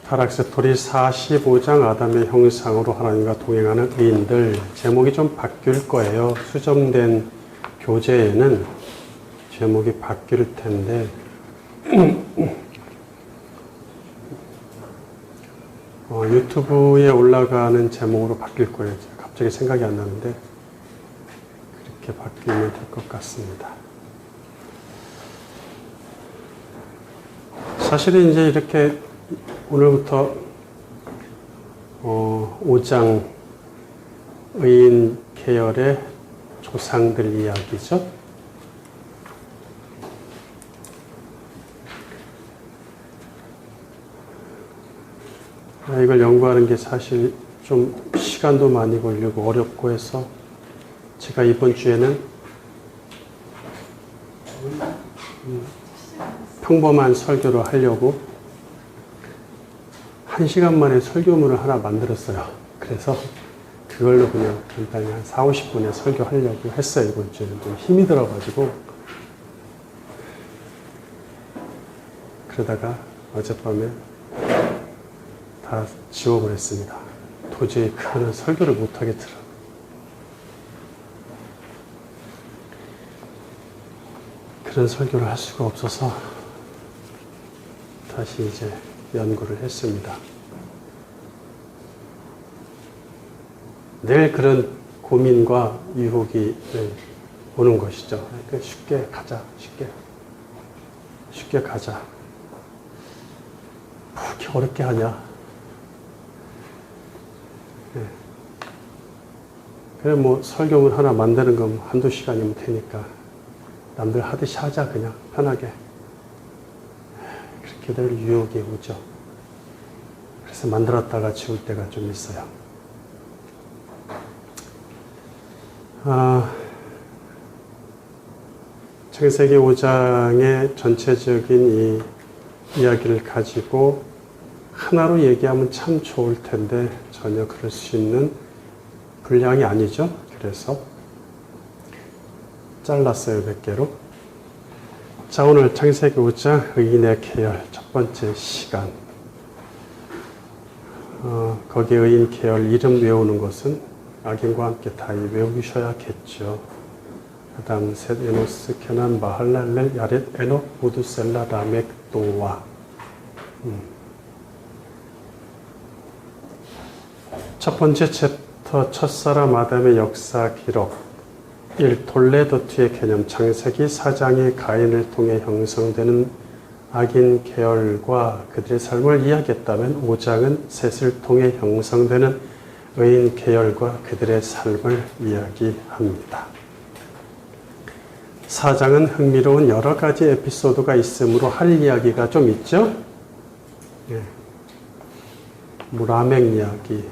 타락스토리 45장 아담의 형상으로 하나님과 동행하는 의인들, 제목이 좀 바뀔 거예요. 수정된 교재에는 제목이 바뀔 텐데 유튜브에 올라가는 제목으로 바뀔 거예요. 갑자기 생각이 안 나는데 그렇게 바뀌면 될 것 같습니다. 사실은 이제 이렇게 오늘부터 5장 의인 계열의 조상들 이야기죠. 이걸 연구하는 게 사실 좀 시간도 많이 걸리고 어렵고 해서 제가 이번 주에는 평범한 설교를 하려고 1시간 만에 설교문을 하나 만들었어요. 그래서 그걸로 그냥 간단히 한 40-50분에 설교하려고 했어요. 이번 주에는 좀 힘이 들어가지고. 그러다가 어젯밤에 다 지워버렸습니다. 도저히 그거는 설교를 못하겠더라고요. 그런 설교를 할 수가 없어서 다시 이제 연구를 했습니다. 늘 그런 고민과 유혹이 오는 것이죠. 그러니까 쉽게 가자, 쉽게 가자. 뭐 이렇게 어렵게 하냐. 그래 뭐 설교문 하나 만드는 건 한두 시간이면 되니까 남들 하듯이 하자, 그냥 편하게. 그렇게들 유혹이 오죠. 그래서 만들었다가 지울 때가 좀 있어요. 창세기 5장의 전체적인 이 이야기를 가지고 하나로 얘기하면 참 좋을 텐데 전혀 그럴 수 있는 분량이 아니죠. 그래서 잘랐어요, 몇 개로. 자, 오늘 창세기 5장 의인의 계열 첫 번째 시간. 거기에 의인 계열 이름 외우는 것은 악인과 함께 다 외우셔야겠죠. 아담, 셋, 에노스, 케난, 마할랄렐, 야렛, 에녹, 무두셀라, 라멕, 노아. 첫 번째 챕터 첫사람 아담의 역사 기록. 1. 톨레도트의 개념. 창세기 4장의 가인을 통해 형성되는 악인 계열과 그들의 삶을 이야기했다면 5장은 셋을 통해 형성되는 의인 계열과 그들의 삶을 이야기합니다. 4장은 흥미로운 여러 가지 에피소드가 있으므로 할 이야기가 좀 있죠? 라멕 이야기,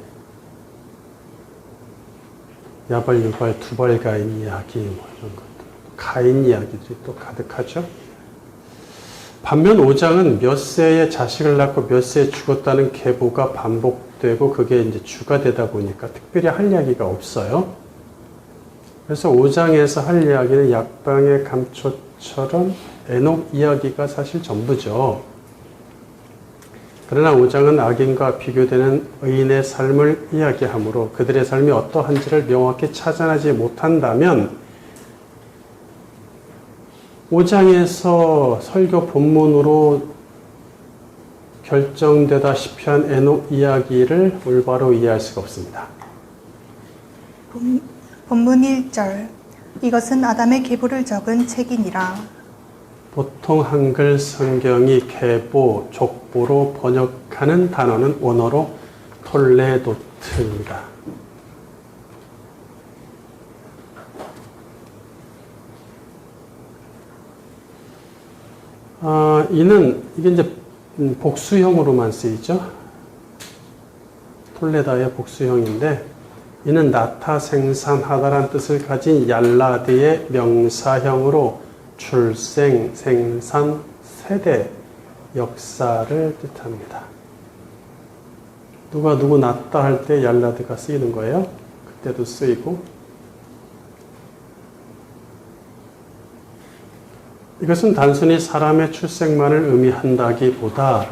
야발, 유발, 두발 가인 이야기, 뭐 이런 것들. 가인 이야기들이 또 가득하죠. 반면 5장은 몇 세에 자식을 낳고 몇 세에 죽었다는 계보가 반복되고 그게 이제 주가 되다 보니까 특별히 할 이야기가 없어요. 그래서 5장에서 할 이야기는 약방의 감초처럼 에녹 이야기가 사실 전부죠. 그러나 5장은 악인과 비교되는 의인의 삶을 이야기하므로 그들의 삶이 어떠한지를 명확히 찾아내지 못한다면 5장에서 설교 본문으로 결정되다시피 한 에녹 이야기를 올바로 이해할 수가 없습니다. 본문 1절. 이것은 아담의 계보를 적은 책이니라. 보통 한글 성경이 계보, 족보로 번역하는 단어는 원어로 톨레도트입니다. 이게 이제 복수형으로만 쓰이죠. 톨레다의 복수형인데 이는 낳다, 생산하다란 뜻을 가진 얄라드의 명사형으로 출생, 생산, 세대, 역사를 뜻합니다. 누가 누구 낳다 할 때 얄라드가 쓰이는 거예요. 그때도 쓰이고. 이것은 단순히 사람의 출생만을 의미한다기보다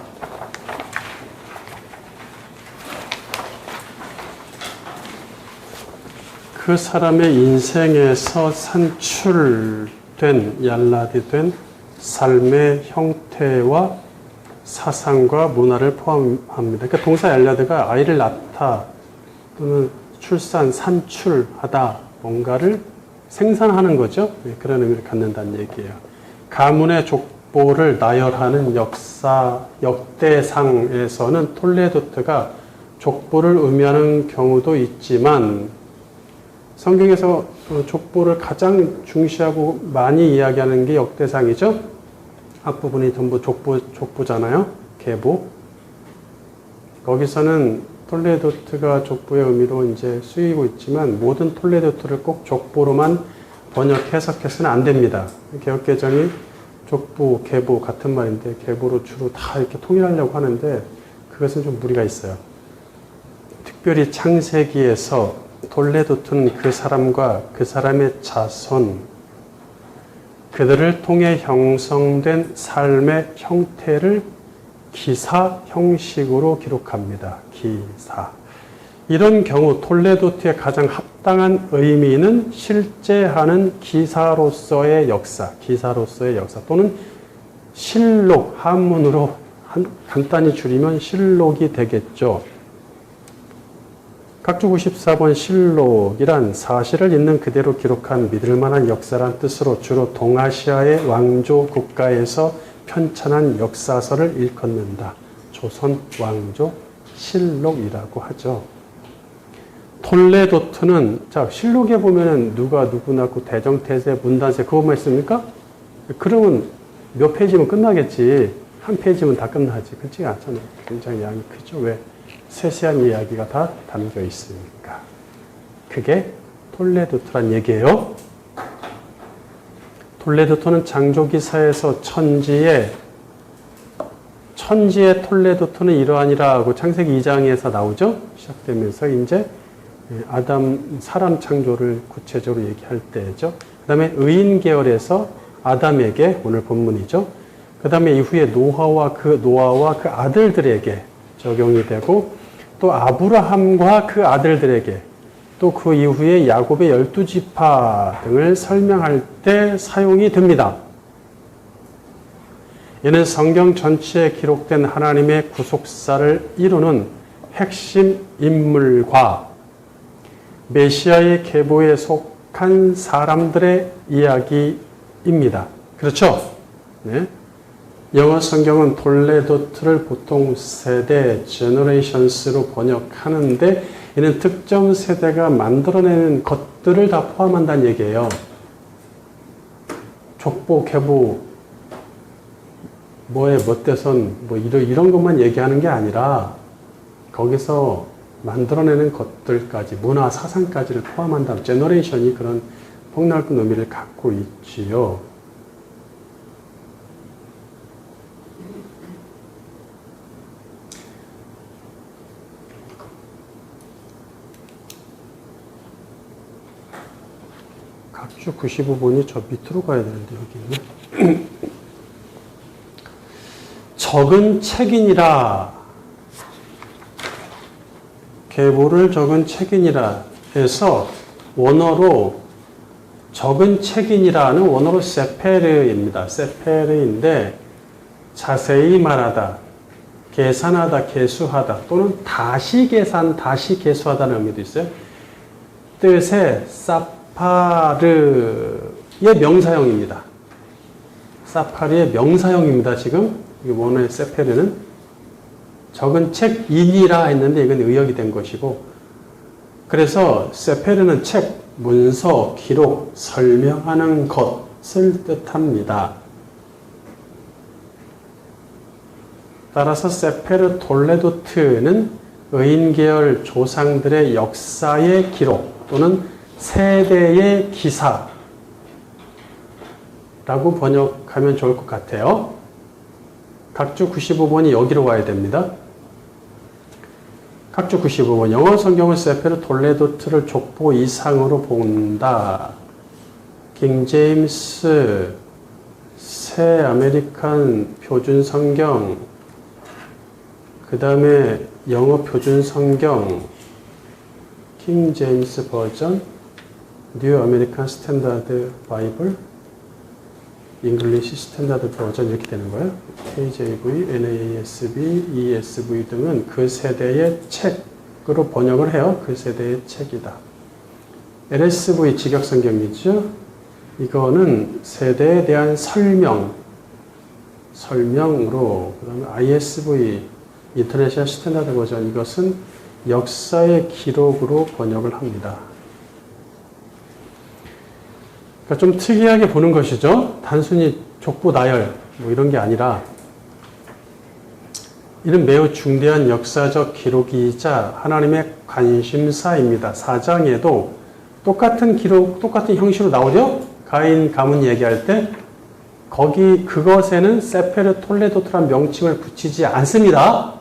그 사람의 인생에서 산출된, 얄라디된 삶의 형태와 사상과 문화를 포함합니다. 그러니까 동사 얄라드가 아이를 낳다 또는 출산, 산출하다, 뭔가를 생산하는 거죠. 그런 의미를 갖는다는 얘기예요. 가문의 족보를 나열하는 역사, 역대상에서는 톨레도트가 족보를 의미하는 경우도 있지만 성경에서 족보를 가장 중시하고 많이 이야기하는 게 역대상이죠. 앞부분이 전부 족보잖아요. 계보. 거기서는 톨레도트가 족보의 의미로 이제 쓰이고 있지만 모든 톨레도트를 꼭 족보로만 번역 해석해서는 안 됩니다. 개역개정이 족보, 계보 같은 말인데 계보로 주로 다 이렇게 통일하려고 하는데 그것은 좀 무리가 있어요. 특별히 창세기에서 톨레도트는 그 사람과 그 사람의 자손, 그들을 통해 형성된 삶의 형태를 기사 형식으로 기록합니다. 기사. 이런 경우 톨레도트의 가장 합당한 의미는 실제 하는 기사로서의 역사 또는 실록, 한문으로 간단히 줄이면 실록이 되겠죠. 각주 94번 실록이란 사실을 있는 그대로 기록한 믿을만한 역사란 뜻으로 주로 동아시아의 왕조 국가에서 편찬한 역사서를 일컫는다. 조선 왕조 실록이라고 하죠. 톨레도트는 자 실록에 보면은 누가 누구 낳고 대정태세 문단세 그것만 있습니까? 그러면 몇 페이지면 끝나겠지. 한 페이지면 다 끝나지. 그렇지 않잖아요. 굉장히 양이 크죠. 왜? 세세한 이야기가 다 담겨 있으니까. 그게 톨레도트란 얘기예요. 톨레도트는 창조기사에서 천지의 톨레도트는 이러하니라고 창세기 2장에서 나오죠. 시작되면서 이제 사람 창조를 구체적으로 얘기할 때죠. 그 다음에 의인 계열에서 아담에게 오늘 본문이죠. 그 다음에 이후에 노아와 그 아들들에게 적용이 되고 또 아브라함과 그 아들들에게 또 그 이후에 야곱의 12지파 등을 설명할 때 사용이 됩니다. 이는 성경 전체에 기록된 하나님의 구속사를 이루는 핵심 인물과 메시아의 계보에 속한 사람들의 이야기입니다. 그렇죠? 네. 영어 성경은 톨레도트를 보통 세대, generations로 번역하는데 이는 특정 세대가 만들어내는 것들을 다 포함한다는 얘기예요. 족보, 계보, 몇대선, 이런 것만 얘기하는 게 아니라 거기서 만들어내는 것들까지, 문화, 사상까지를 포함한다. generation이 그런 폭넓은 의미를 갖고 있지요. 각주 95번이 저 밑으로 가야 되는데 여기 있네. 적은 책이니라. 계보를 적은 책이니라 해서 원어로 적은 책이니라는 원어로 세페르입니다. 세페르인데 자세히 말하다, 계산하다, 계수하다 또는 다시 계산, 다시 계수하다는 의미도 있어요. 뜻의 사파르의 명사형입니다. 사파르의 명사형입니다. 지금 원어의 세페르는 적은 책이니라 했는데 이건 의역이 된 것이고, 그래서 세페르는 책, 문서, 기록, 설명하는 것을 뜻합니다. 따라서 세페르 톨레도트는 의인계열 조상들의 역사의 기록 또는 세대의 기사라고 번역하면 좋을 것 같아요. 각주 95번이 여기로 와야 됩니다. 각주 95번. 영어 성경은 세페르 톨레도트를 족보 이상으로 본다. 킹 제임스, 새 아메리칸 표준 성경, 그 다음에 영어 표준 성경, 킹 제임스 버전, 뉴 아메리칸 스탠다드 바이블, 잉글리시 스탠다드 버전 이렇게 되는 거예요. KJV, NASB, ESV 등은 그 세대의 책으로 번역을 해요. 그 세대의 책이다. LSV 직역성경이죠. 이거는 세대에 대한 설명으로, 그 다음에 ISV, 인터내셔널 스탠다드 버전, 이것은 역사의 기록으로 번역을 합니다. 그러니까 좀 특이하게 보는 것이죠. 단순히 족보 나열 뭐 이런 게 아니라 이는 매우 중대한 역사적 기록이자 하나님의 관심사입니다. 4장에도 똑같은 기록, 똑같은 형식으로 나오죠. 가인 가문 얘기할 때 거기 그것에는 세페르 톨레도트란 명칭을 붙이지 않습니다.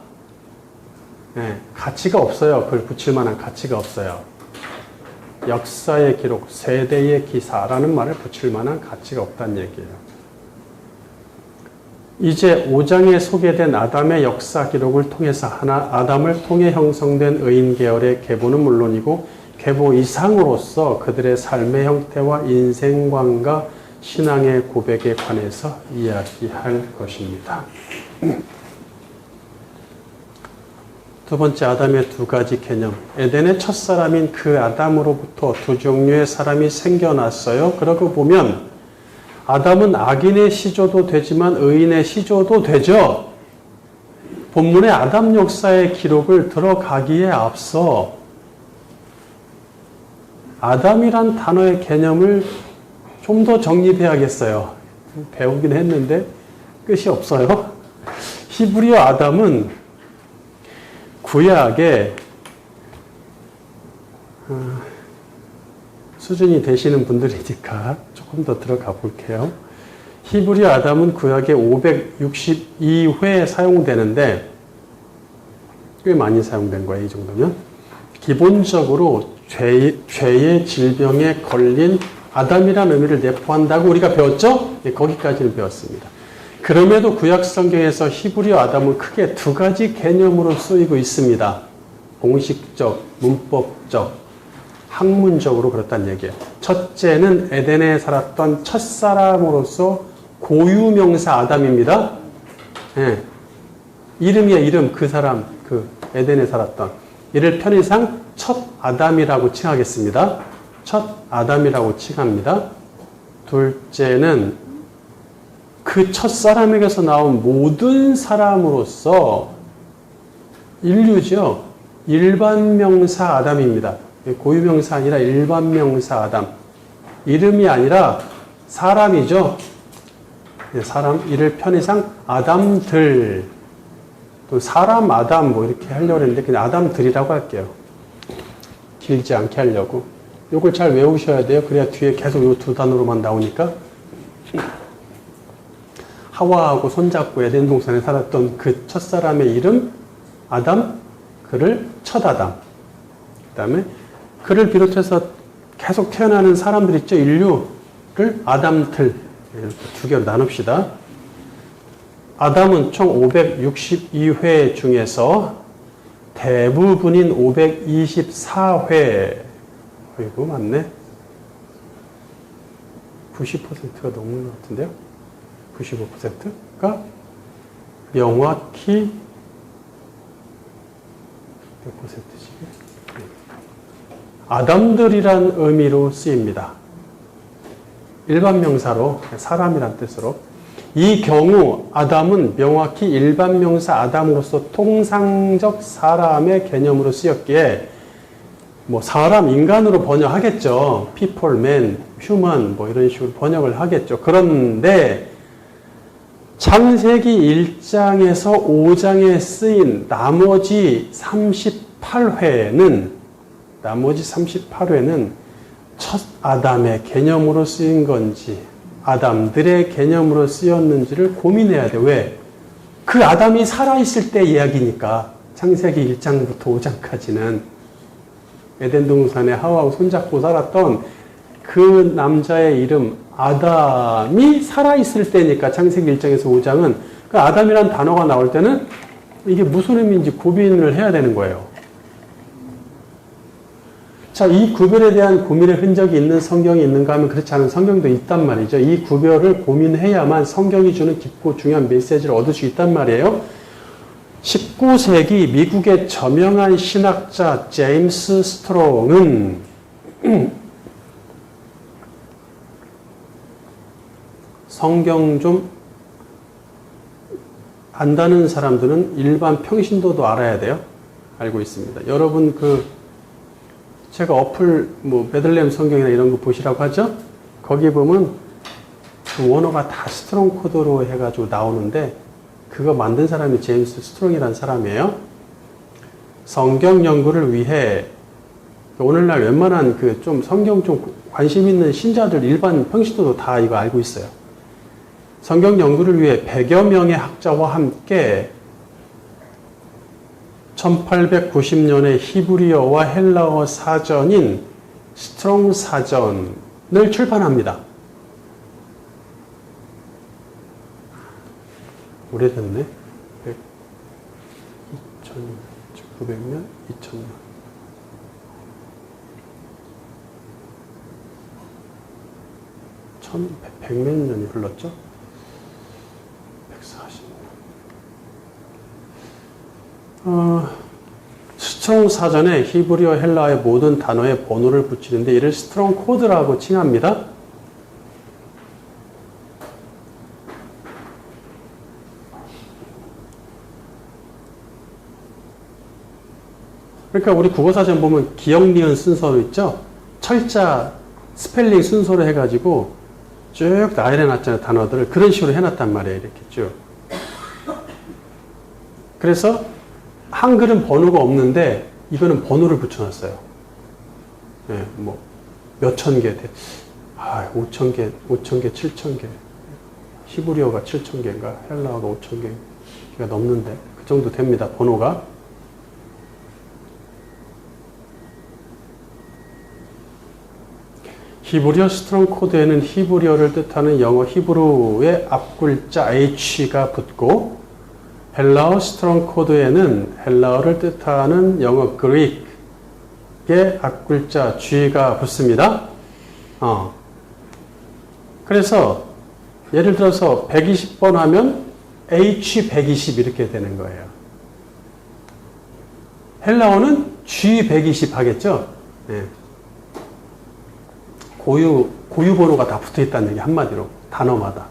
네, 가치가 없어요. 그걸 붙일 만한 가치가 없어요. 역사의 기록, 세대의 기사라는 말을 붙일 만한 가치가 없다는 얘기예요. 이제 5장에 소개된 아담의 역사 기록을 통해서 아담을 통해 형성된 의인 계열의 계보는 물론이고 계보 이상으로서 그들의 삶의 형태와 인생관과 신앙의 고백에 관해서 이야기할 것입니다. 두 번째, 아담의 두 가지 개념. 에덴의 첫사람인 그 아담으로부터 두 종류의 사람이 생겨났어요. 그러고 보면 아담은 악인의 시조도 되지만 의인의 시조도 되죠. 본문의 아담 역사의 기록을 들어가기에 앞서 아담이란 단어의 개념을 좀 더 정립해야겠어요. 배우긴 했는데 끝이 없어요. 히브리어 아담은 구약에 수준이 되시는 분들이니까 조금 더 들어가 볼게요. 히브리어 아담은 구약에 562회 사용되는데 꽤 많이 사용된 거예요. 이 정도면. 기본적으로 죄의 질병에 걸린 아담이라는 의미를 내포한다고 우리가 배웠죠? 네, 거기까지는 배웠습니다. 그럼에도 구약 성경에서 히브리어 아담은 크게 두 가지 개념으로 쓰이고 있습니다. 공식적, 문법적, 학문적으로 그렇다는 얘기예요. 첫째는 에덴에 살았던 첫사람으로서 고유명사 아담입니다. 네. 이름이야, 이름. 그 사람, 그 에덴에 살았던. 이를 편의상 첫 아담이라고 칭하겠습니다. 첫 아담이라고 칭합니다. 둘째는 그 첫사람에게서 나온 모든 사람으로서 인류죠. 일반명사 아담입니다. 고유명사 아니라 일반명사 아담. 이름이 아니라 사람이죠. 사람, 이를 편의상 아담들, 또 사람 아담 뭐 이렇게 하려고 했는데 그냥 아담들이라고 할게요. 길지 않게 하려고. 요걸 잘 외우셔야 돼요. 그래야 뒤에 계속 요 두 단어로만 나오니까. 하와하고 손잡고 에덴 동산에 살았던 그 첫사람의 이름 아담, 그를 첫 아담. 그 다음에 그를 비롯해서 계속 태어나는 사람들 있죠. 인류를 아담들. 이렇게 두 개로 나눕시다. 아담은 총 562회 중에서 대부분인 524회, 이거 맞네. 90%가 넘는 것 같은데요. 95%가 명확히 몇 %지? 아담들이란 의미로 쓰입니다. 일반 명사로, 사람이란 뜻으로. 이 경우 아담은 명확히 일반 명사 아담으로서 통상적 사람의 개념으로 쓰였기에 뭐 사람, 인간으로 번역하겠죠. people, man, human 뭐 이런 식으로 번역을 하겠죠. 그런데 창세기 1장에서 5장에 쓰인 나머지 38회는 첫 아담의 개념으로 쓰인 건지 아담들의 개념으로 쓰였는지를 고민해야 돼. 왜? 그 아담이 살아있을 때 이야기니까. 창세기 1장부터 5장까지는 에덴 동산에 하와하고 손잡고 살았던 그 남자의 이름 아담이 살아있을 때니까. 창세기 1장에서 5장은 그 아담이란 단어가 나올 때는 이게 무슨 의미인지 고민을 해야 되는 거예요. 자, 이 구별에 대한 고민의 흔적이 있는 성경이 있는가 하면 그렇지 않은 성경도 있단 말이죠. 이 구별을 고민해야만 성경이 주는 깊고 중요한 메시지를 얻을 수 있단 말이에요. 19세기 미국의 저명한 신학자 제임스 스트롱은 성경 좀 안다는 사람들은 일반 평신도도 알아야 돼요. 알고 있습니다. 여러분 제가 어플 베들레헴 성경이나 이런 거 보시라고 하죠. 거기 보면 그 원어가 다 스트롱 코드로 해가지고 나오는데 그거 만든 사람이 제임스 스트롱이라는 사람이에요. 성경 연구를 위해 오늘날 웬만한 좀 성경 좀 관심 있는 신자들 일반 평신도도 다 이거 알고 있어요. 성경 연구를 위해 100여 명의 학자와 함께 1890년에 히브리어와 헬라어 사전인 스트롱 사전을 출판합니다. 오래됐네. 900년, 2000년. 1100몇 년이 흘렀죠? 140년. 스트롱 사전에 히브리어, 헬라어의 모든 단어에 번호를 붙이는데 이를 스트롱 코드라고 칭합니다. 그러니까 우리 국어사전 보면 기역, 니은 순서로 있죠? 철자, 스펠링 순서로 해가지고 쭉 나열해놨잖아요. 단어들을. 그런 식으로 해놨단 말이에요. 이렇게 쭉. 그래서 한글은 번호가 없는데 이거는 번호를 붙여놨어요. 네, 몇천 개, 5천 개, 7천 개. 히브리어가 7천 개인가? 헬라어가 5천 개가 넘는데 그 정도 됩니다. 번호가. 히브리어 스트롱 코드에는 히브리어를 뜻하는 영어 히브루의 앞글자 H가 붙고 헬라어 스트롱 코드에는 헬라어를 뜻하는 영어 그릭의 앞글자 G가 붙습니다. 그래서 예를 들어서 120번 하면 H120 이렇게 되는 거예요. 헬라어는 G120 하겠죠? 네. 고유 번호가 다 붙어 있다는 얘기 한마디로 단어마다.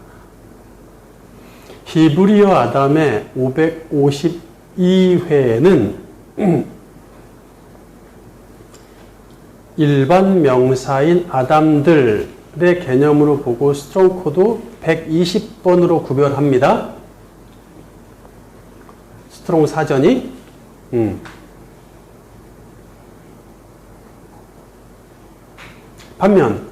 히브리어 아담의 552회에는 일반 명사인 아담들의 개념으로 보고 스트롱 코드 120번으로 구별합니다. 스트롱 사전이 반면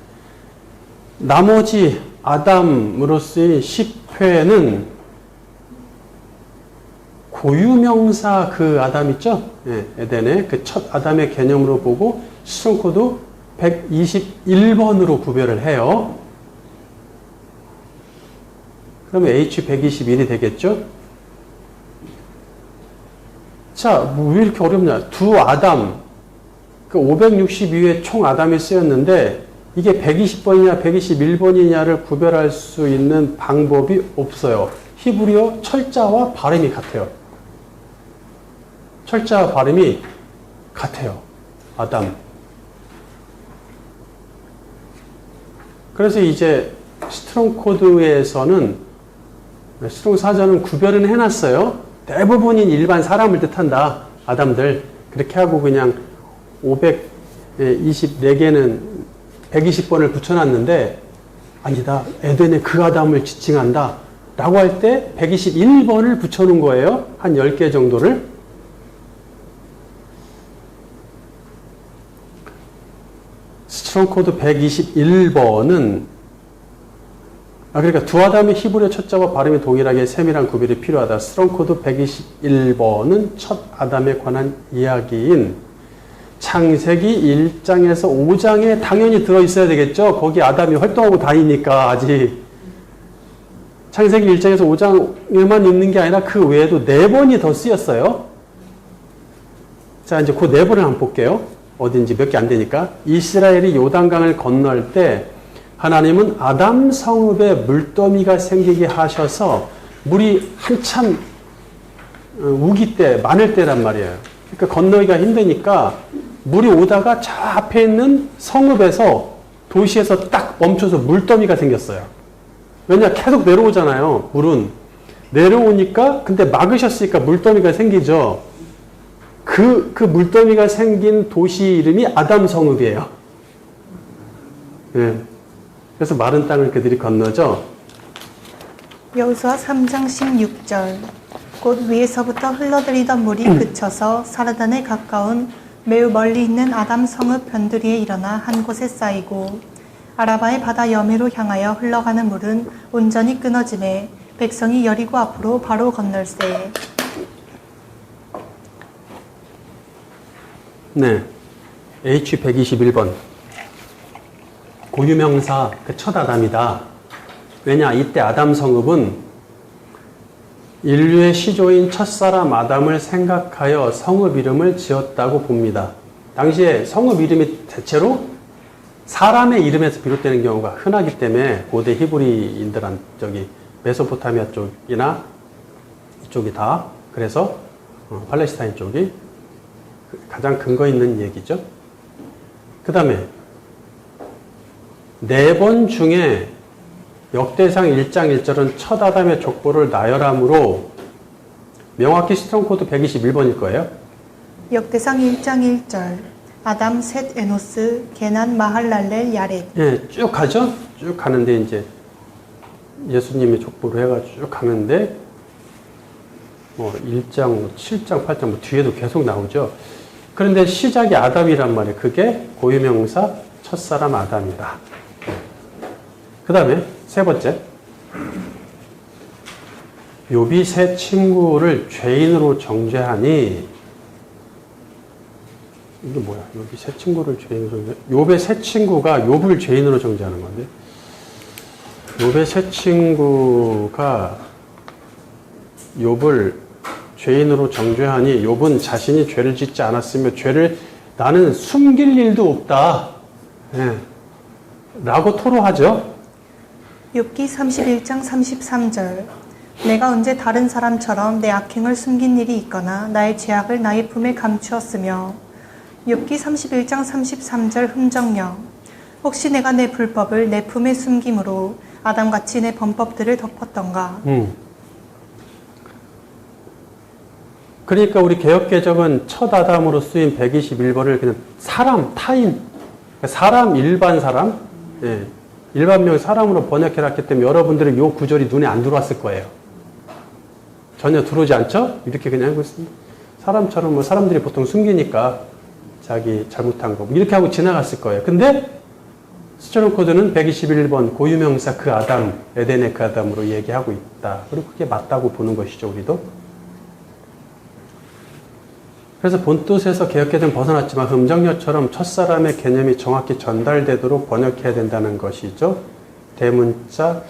나머지 아담으로 쓰인 10회는 고유명사 그 아담 있죠? 예, 에덴의 그 첫 아담의 개념으로 보고 스트롱 코드 121번으로 구별을 해요. 그러면 H121이 되겠죠? 자, 왜 이렇게 어렵냐? 두 아담, 그 562회 총 아담이 쓰였는데 이게 120번이냐 121번이냐를 구별할 수 있는 방법이 없어요. 히브리어 철자와 발음이 같아요. 철자와 발음이 같아요. 아담. 그래서 이제 스트롱 코드에서는 스트롱 사전은 구별은 해놨어요. 대부분인 일반 사람을 뜻한다. 아담들. 그렇게 하고 그냥 524개는 120번을 붙여놨는데 아니다. 에덴의 그 아담을 지칭한다. 라고 할 때 121번을 붙여놓은 거예요. 한 10개 정도를. 스트롱 코드 121번은 그러니까 두 아담의 히브리어 첫자와 발음이 동일하게 세밀한 구별이 필요하다. 스트롱 코드 121번은 첫 아담에 관한 이야기인 창세기 1장에서 5장에 당연히 들어있어야 되겠죠. 거기 아담이 활동하고 다니니까 아직. 창세기 1장에서 5장에만 있는 게 아니라 그 외에도 4번이 더 쓰였어요. 자, 이제 그 4번을 한번 볼게요. 어딘지 몇 개 안 되니까 이스라엘이 요단강을 건널 때 하나님은 아담 성읍에 물더미가 생기게 하셔서 물이 한참 우기 때, 많을 때란 말이에요. 그러니까 건너기가 힘드니까 물이 오다가 저 앞에 있는 성읍에서 도시에서 딱 멈춰서 물더미가 생겼어요. 왜냐? 계속 내려오잖아요. 물은. 내려오니까 근데 막으셨으니까 물더미가 생기죠. 그 물더미가 생긴 도시 이름이 아담 성읍이에요. 네. 그래서 마른 땅을 그들이 건너죠. 여호수아 3장 16절. 곧 위에서부터 흘러들이던 물이 그쳐서 사르단에 가까운 매우 멀리 있는 아담 성읍 변두리에 일어나 한 곳에 쌓이고 아라바의 바다 여미로 향하여 흘러가는 물은 온전히 끊어지매 백성이 여리고 앞으로 바로 건널세. 네. H121번. 고유명사 그 첫 아담이다. 왜냐? 이때 아담 성읍은 인류의 시조인 첫사람 아담을 생각하여 성읍 이름을 지었다고 봅니다. 당시에 성읍 이름이 대체로 사람의 이름에서 비롯되는 경우가 흔하기 때문에 고대 히브리인들한 저기 메소포타미아 쪽이나 이쪽이 다 그래서 팔레스타인 쪽이 가장 근거 있는 얘기죠. 그 다음에 4번 중에 역대상 1장 1절은 첫 아담의 족보를 나열함으로 명확히 스톤코드 121번일 거예요. 역대상 1장 1절. 아담, 셋, 에노스, 게난, 마할랄렐, 야렛. 예, 쭉 가죠. 쭉 가는데 이제 예수님의 족보로 해가지고 쭉 가는데 뭐 1장, 7장, 8장 뭐 뒤에도 계속 나오죠. 그런데 시작이 아담이란 말이에요. 그게 고유명사 첫사람 아담이다. 그 다음에 세 번째. 욥이 세 친구를 죄인으로 정죄하니 이게 뭐야? 욥이 세 친구를 죄인으로 정죄. 욥의 세 친구가 욥을 죄인으로 정죄하는 건데. 욥의 세 친구가 욥을 죄인으로 정죄하니 욥은 자신이 죄를 짓지 않았으며 죄를 나는 숨길 일도 없다. 예. 라고 토로하죠. 욥기 31장 33절. 내가 언제 다른 사람처럼 내 악행을 숨긴 일이 있거나 나의 죄악을 나의 품에 감추었으며. 욥기 31장 33절 흠정령. 혹시 내가 내 불법을 내 품에 숨김으로 아담같이 내 범법들을 덮었던가. 그러니까 우리 개역개정은 첫 아담으로 쓰인 121번을 그냥 사람, 타인, 사람, 일반 사람, 예, 일반명 사람으로 번역해놨기 때문에 여러분들은 이 구절이 눈에 안 들어왔을 거예요. 전혀 들어오지 않죠? 이렇게 그냥 하고 있습니다. 사람처럼 뭐 사람들이 보통 숨기니까 자기 잘못한 거 이렇게 하고 지나갔을 거예요. 근데 스토론 코드는 121번 고유명사 그 아담, 에덴의 그 아담으로 얘기하고 있다. 그리고 그게 맞다고 보는 것이죠, 우리도. 그래서 본뜻에서 개혁개정 벗어났지만 흠정녀처럼 첫사람의 개념이 정확히 전달되도록 번역해야 된다는 것이죠. 대문자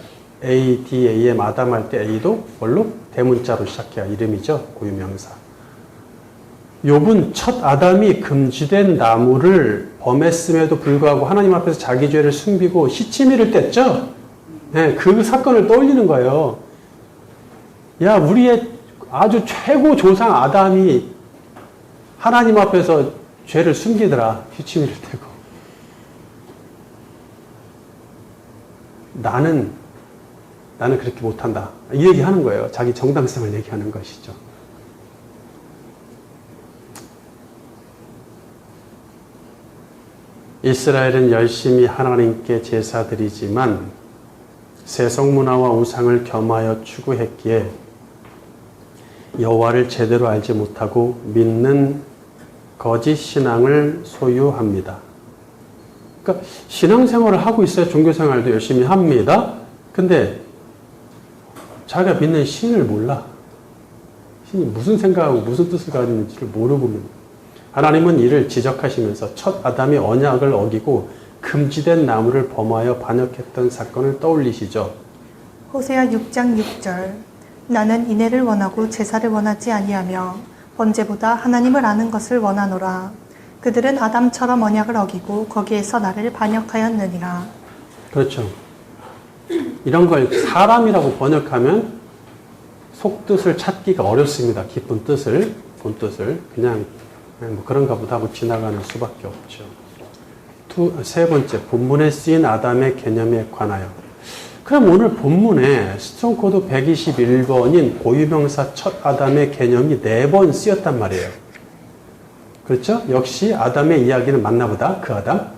ADAM 아담 할 때 A도 뭘로? 대문자로 시작해야 이름이죠. 고유명사. 욥은 첫 아담이 금지된 나무를 범했음에도 불구하고 하나님 앞에서 자기 죄를 숨기고 시치미를 뗐죠. 네, 그 사건을 떠올리는 거예요. 야, 우리의 아주 최고 조상 아담이 하나님 앞에서 죄를 숨기더라. 시치미를 떼고. 나는 그렇게 못한다. 이 얘기하는 거예요. 자기 정당성을 얘기하는 것이죠. 이스라엘은 열심히 하나님께 제사드리지만 세속문화와 우상을 겸하여 추구했기에 여호와를 제대로 알지 못하고 믿는 거짓 신앙을 소유합니다. 그러니까 신앙생활을 하고 있어요. 종교생활도 열심히 합니다. 근데 자기가 믿는 신을 몰라. 신이 무슨 생각하고 무슨 뜻을 가지고 있는지를 모르고 믿는. 하나님은 이를 지적하시면서 첫 아담이 언약을 어기고 금지된 나무를 범하여 반역했던 사건을 떠올리시죠. 호세아 6장 6절. 나는 인애를 원하고 제사를 원하지 아니하며 번제보다 하나님을 아는 것을 원하노라. 그들은 아담처럼 언약을 어기고 거기에서 나를 반역하였느니라. 그렇죠. 이런 걸 사람이라고 번역하면 속뜻을 찾기가 어렵습니다. 깊은 뜻을, 본뜻을. 그냥 뭐 그런가 보다 하고 지나가는 수밖에 없죠. 세 번째, 본문에 쓰인 아담의 개념에 관하여. 그럼 오늘 본문에 스트롱 코드 121번인 고유명사 첫 아담의 개념이 4번 쓰였단 말이에요. 그렇죠? 역시 아담의 이야기는 맞나 보다. 그 아담.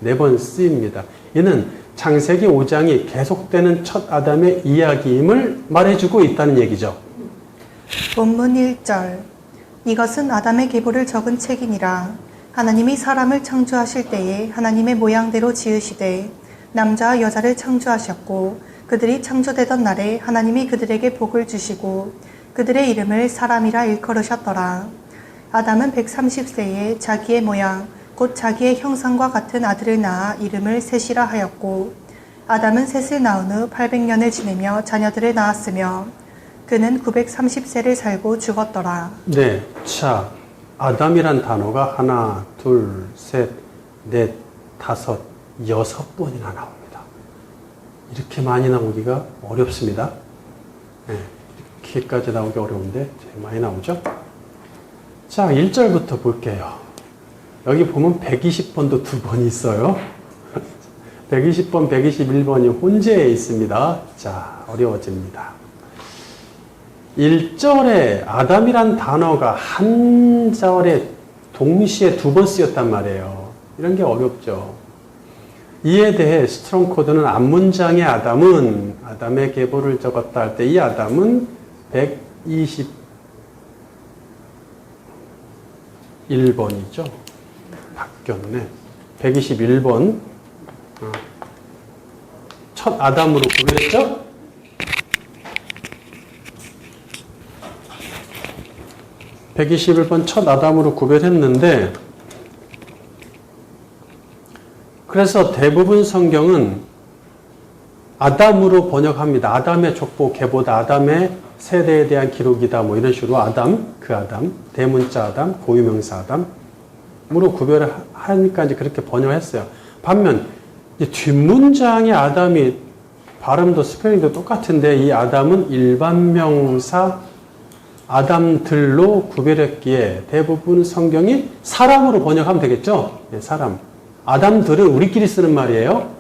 4번 쓰입니다. 이는 창세기 5장이 계속되는 첫 아담의 이야기임을 말해주고 있다는 얘기죠. 본문 1절. 이것은 아담의 계보를 적은 책이니라. 하나님이 사람을 창조하실 때에 하나님의 모양대로 지으시되 남자와 여자를 창조하셨고 그들이 창조되던 날에 하나님이 그들에게 복을 주시고 그들의 이름을 사람이라 일컬으셨더라. 아담은 130세에 자기의 모양 곧 자기의 형상과 같은 아들을 낳아 이름을 셋이라 하였고 아담은 셋을 낳은 후 800년을 지내며 자녀들을 낳았으며 그는 930세를 살고 죽었더라. 네, 자, 아담이란 단어가 하나, 둘, 셋, 넷, 다섯, 6번이나 나옵니다. 이렇게 많이 나오기가 어렵습니다. 네, 이렇게까지 나오기 어려운데 제일 많이 나오죠. 자, 1절부터 볼게요. 여기 보면 120번도 2번이 있어요. 120번, 121번이 혼재해 있습니다. 자, 어려워집니다. 1절에 아담이란 단어가 한 절에 동시에 2번 쓰였단 말이에요. 이런 게 어렵죠. 이에 대해 스트롱 코드는 앞문장의 아담은 아담의 계보를 적었다 할 때 이 아담은 121번이죠. 바뀌었네. 121번. 첫 아담으로 구별했죠? (121번) 첫 아담으로 구별했는데 그래서 대부분 성경은 아담으로 번역합니다. 아담의 족보, 계보다, 아담의 세대에 대한 기록이다. 뭐 이런 식으로 아담, 그 아담, 대문자 아담, 고유명사 아담으로 구별을 하니까 이제 그렇게 번역했어요. 반면 뒷문장의 아담이 발음도 스펠링도 똑같은데 이 아담은 일반 명사 아담들로 구별했기에 대부분 성경이 사람으로 번역하면 되겠죠? 네, 사람. 아담들은 우리끼리 쓰는 말이에요.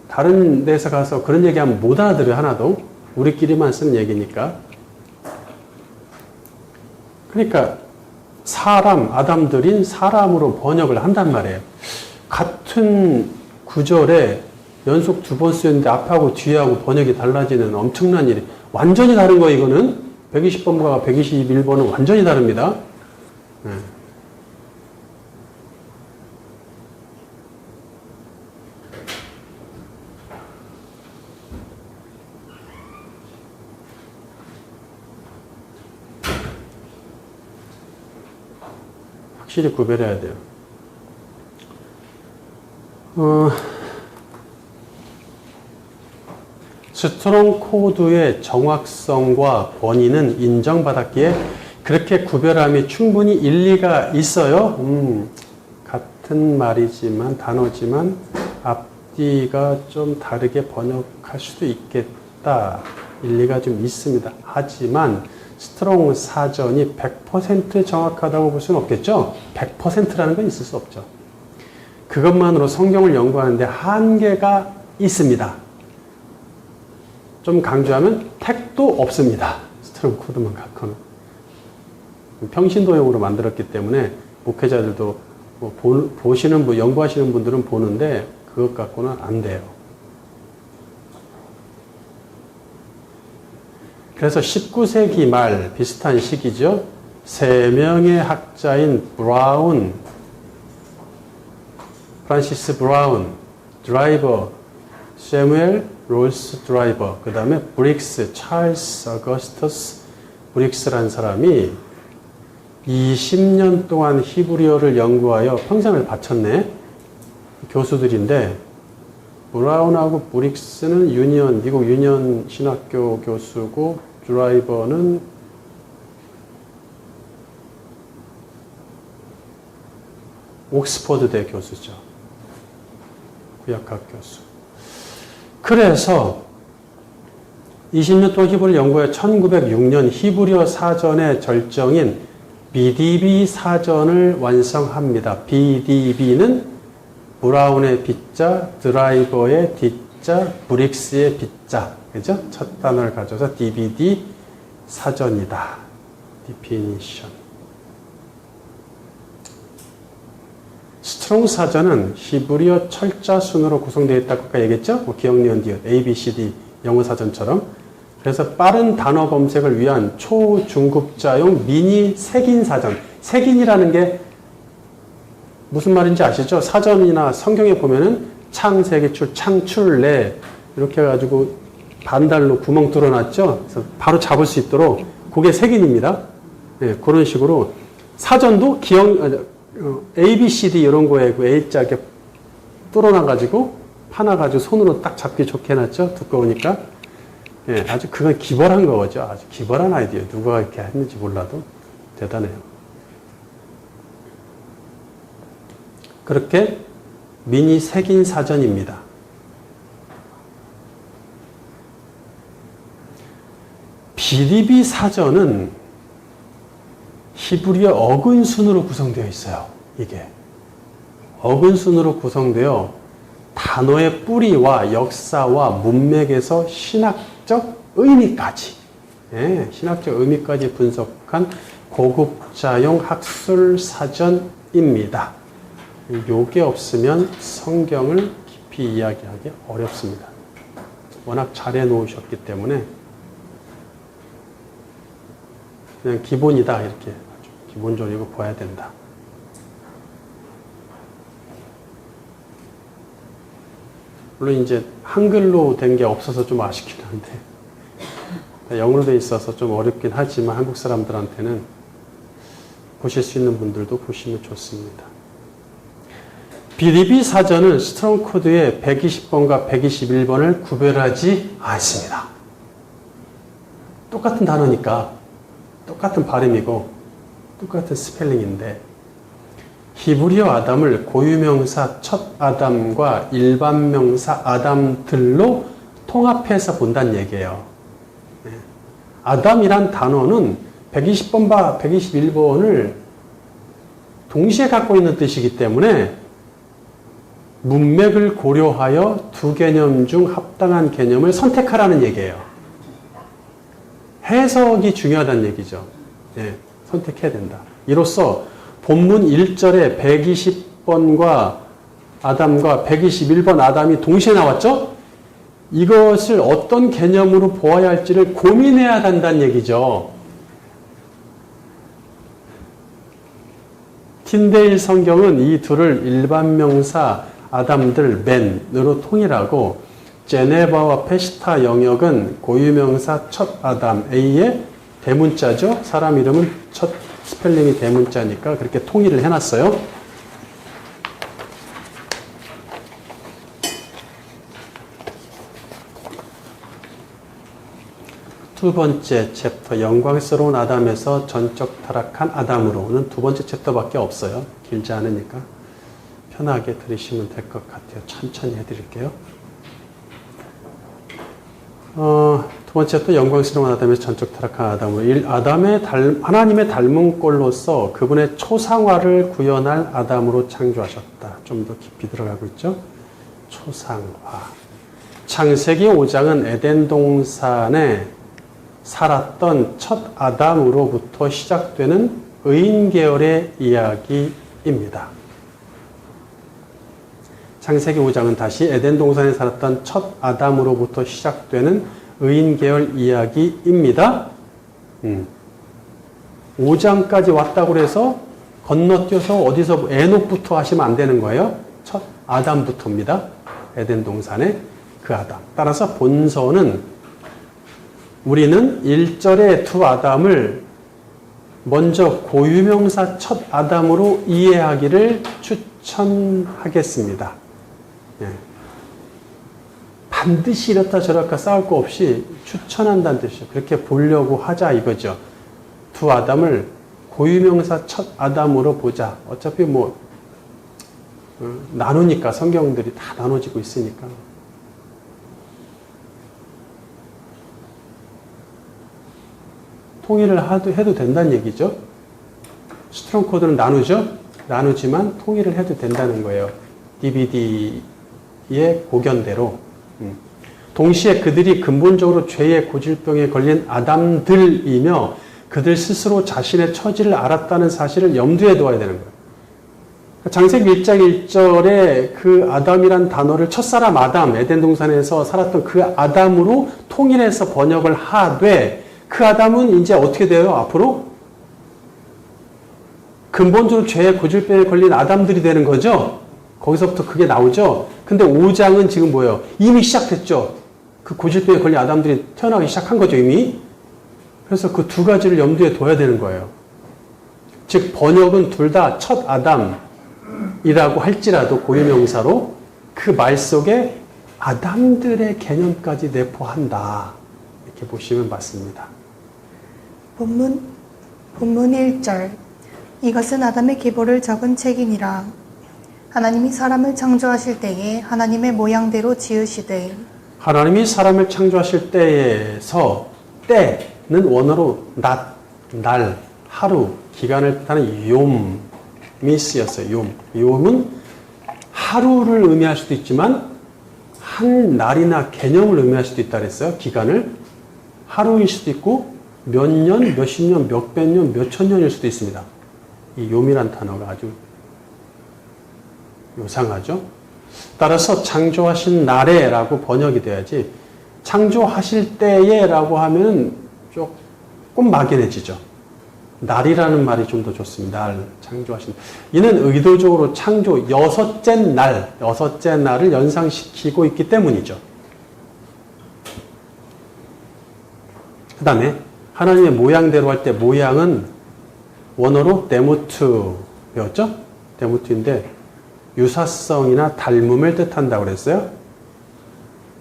다른 데서 가서 그런 얘기하면 못 알아들어요, 하나도. 우리끼리만 쓰는 얘기니까. 그러니까 사람, 아담들인 사람으로 번역을 한단 말이에요. 같은 구절에 연속 2번 쓰였는데 앞하고 뒤하고 번역이 달라지는 엄청난 일이 완전히 다른 거 이거는 120번과 121번은 완전히 다릅니다. 네. 확실히 구별해야 돼요. 스트롱 코드의 정확성과 권위는 인정받았기에 그렇게 구별함이 충분히 일리가 있어요. 같은 말이지만 단어지만 앞뒤가 좀 다르게 번역할 수도 있겠다. 일리가 좀 있습니다. 하지만 스트롱 사전이 100% 정확하다고 볼 수는 없겠죠. 100%라는 건 있을 수 없죠. 그것만으로 성경을 연구하는데 한계가 있습니다. 좀 강조하면 택도 없습니다. 스트롱 코드만 갖고는. 평신도용으로 만들었기 때문에 목회자들도 뭐 보시는 분, 연구하시는 분들은 보는데 그것 갖고는 안 돼요. 그래서 19세기 말 비슷한 시기죠. 3명의 학자인 브라운, 프란시스 브라운, 드라이버, 세무엘 롤스 드라이버, 그 다음에 브릭스, 찰스 어거스터스 브릭스라는 사람이 20년 동안 히브리어를 연구하여 평생을 바쳤네. 교수들인데 브라운하고 브릭스는 미국 유니언 신학교 교수고 드라이버는 옥스퍼드대 교수죠. 구약학 교수. 그래서 20년 동안 히브리를 연구해 1906년 히브리어 사전의 절정인 BDB 사전을 완성합니다. BDB는 브라운의 B자, 드라이버의 D자, 브릭스의 B자. 그죠? 첫 단어를 가져서 DVD 사전이다. Definition. 스트롱 사전은 히브리어 철자 순으로 구성되어 있다고 아까 얘기했죠? 뭐 기억, 니은, 디귿, A, B, C, D 영어 사전처럼. 그래서 빠른 단어 검색을 위한 초중급자용 미니 색인 사전. 색인이라는 게 무슨 말인지 아시죠? 사전이나 성경에 보면은 창세기 출, 창출래 이렇게 해가지고 반달로 구멍 뚫어놨죠? 그래서 바로 잡을 수 있도록 그게 색인입니다. 네, 그런 식으로 사전도 A, B, C, D 이런 거에 그 A자 이렇게 뚫어놔가지고 파놔가지고 손으로 딱 잡기 좋게 해놨죠? 두꺼우니까. 예, 아주 그건 기발한 거죠. 아주 기발한 아이디어. 누가 이렇게 했는지 몰라도 대단해요. 그렇게 미니 색인 사전입니다. BDB 사전은 히브리어 어근순으로 구성되어 있어요. 이게 어근순으로 구성되어 단어의 뿌리와 역사와 문맥에서 신학적 의미까지, 신학적 의미까지 분석한 고급자용 학술 사전입니다. 요게 없으면 성경을 깊이 이야기하기 어렵습니다. 워낙 잘 해놓으셨기 때문에 그냥 기본이다 이렇게 기본적으로 이거 봐야 된다. 물론 이제 한글로 된 게 없어서 좀 아쉽긴 한데 영어로 돼 있어서 좀 어렵긴 하지만 한국 사람들한테는 보실 수 있는 분들도 보시면 좋습니다. BDB 사전은 스트롱 코드의 120번과 121번을 구별하지 않습니다. 똑같은 단어니까 똑같은 발음이고 똑같은 스펠링인데 히브리어 아담을 고유명사 첫 아담과 일반 명사 아담들로 통합해서 본다는 얘기예요. 아담이란 단어는 120번과 121번을 동시에 갖고 있는 뜻이기 때문에 문맥을 고려하여 두 개념 중 합당한 개념을 선택하라는 얘기예요. 해석이 중요하다는 얘기죠. 선택해야 된다. 이로써 본문 1절에 120번과 아담과 121번 아담이 동시에 나왔죠? 이것을 어떤 개념으로 보아야 할지를 고민해야 한다는 얘기죠. 틴데일 성경은 이 둘을 일반 명사 아담들 맨으로 통일하고 제네바와 페시타 영역은 고유명사 첫 아담 A의 대문자죠. 사람 이름은 첫 스펠링이 대문자니까 그렇게 통일을 해놨어요. 두 번째 챕터 영광스러운 아담에서 전적 타락한 아담으로는 두 번째 챕터밖에 없어요. 길지 않으니까 편하게 들으시면 될 것 같아요. 천천히 해드릴게요. 두 번째 또 영광스러운 아담에서 전적 타락한 아담으로 하나님의 닮은 꼴로서 그분의 초상화를 구현할 아담으로 창조하셨다. 좀 더 깊이 들어가고 있죠. 초상화. 창세기 5장은 에덴 동산에 살았던 첫 아담으로부터 시작되는 의인 계열의 이야기입니다. 창세기 5장은 다시 에덴 동산에 살았던 첫 아담으로부터 시작되는 의인 계열 이야기입니다. 5장까지 왔다고 해서 건너뛰어서 어디서 에녹부터 하시면 안 되는 거예요. 첫 아담부터입니다. 에덴 동산의 그 아담. 따라서 본서는 우리는 1절의 두 아담을 먼저 고유명사 첫 아담으로 이해하기를 추천하겠습니다. 반드시 이렇다 저렇다 싸울 거 없이 추천한다는 뜻이죠. 그렇게 보려고 하자 이거죠. 두 아담을 고유명사 첫 아담으로 보자. 어차피 나누니까 성경들이 다 나눠지고 있으니까. 통일을 해도 된다는 얘기죠. 스트롱 코드는 나누죠. 나누지만 통일을 해도 된다는 거예요. DVD의 고견대로. 동시에 그들이 근본적으로 죄의 고질병에 걸린 아담들이며 그들 스스로 자신의 처지를 알았다는 사실을 염두에 둬야 되는 거예요. 창세기 1장 1절에 그 아담이란 단어를 첫사람 아담, 에덴 동산에서 살았던 그 아담으로 통일해서 번역을 하되 그 아담은 이제 어떻게 돼요? 앞으로? 근본적으로 죄의 고질병에 걸린 아담들이 되는 거죠? 거기서부터 그게 나오죠? 근데 5장은 지금 뭐예요? 이미 시작됐죠? 그 고질병에 걸린 아담들이 태어나기 시작한 거죠, 이미? 그래서 그 두 가지를 염두에 둬야 되는 거예요. 즉, 번역은 둘 다 첫 아담이라고 할지라도 고유명사로 그 말 속에 아담들의 개념까지 내포한다. 이렇게 보시면 맞습니다. 본문 1절. 이것은 아담의 계보를 적은 책이니라. 하나님이 사람을 창조하실 때에 하나님의 모양대로 지으시되. 하나님이 사람을 창조하실 때에서 때는 원어로 낮, 날, 하루, 기간을 뜻하는 욤이 쓰였어요. 욤은 하루를 의미할 수도 있지만 한 날이나 개념을 의미할 수도 있다 그랬어요. 기간을. 하루일 수도 있고 몇 년, 몇십 년, 몇백 년, 몇천 년일 수도 있습니다. 이 욤이란 단어가 아주 요상하죠. 따라서 창조하신 날에라고 번역이 돼야지 창조하실 때에라고 하면 조금 막연해지죠. 날이라는 말이 좀 더 좋습니다. 날, 창조하신. 이는 의도적으로 창조 여섯째 날을 연상시키고 있기 때문이죠. 그 다음에 하나님의 모양대로 할 때 모양은 원어로 데모트 배웠죠? 데모트인데 유사성이나 닮음을 뜻한다고 그랬어요.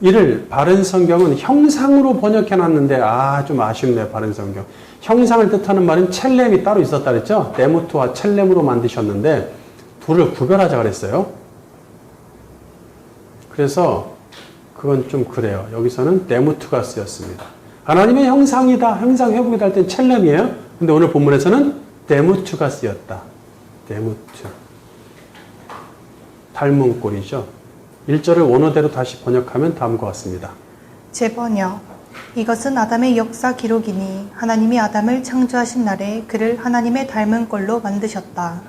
이를 바른 성경은 형상으로 번역해 놨는데 좀 아쉽네요. 바른 성경. 형상을 뜻하는 말은 첼렘이 따로 있었다 그랬죠? 데모트와 첼렘으로 만드셨는데 둘을 구별하자 그랬어요. 그래서 그건 좀 그래요. 여기서는 데모트가 쓰였습니다. 하나님의 형상이다. 형상 회복이다 할 땐 첼렘이에요. 근데 오늘 본문에서는 데모트가 쓰였다. 데모트. 닮은 꼴이죠. 1절을 원어대로 다시 번역하면 다음과 같습니다. 재번역. 이것은 아담의 역사 기록이니 하나님이 아담을 창조하신 날에 그를 하나님의 닮은 꼴로 만드셨다.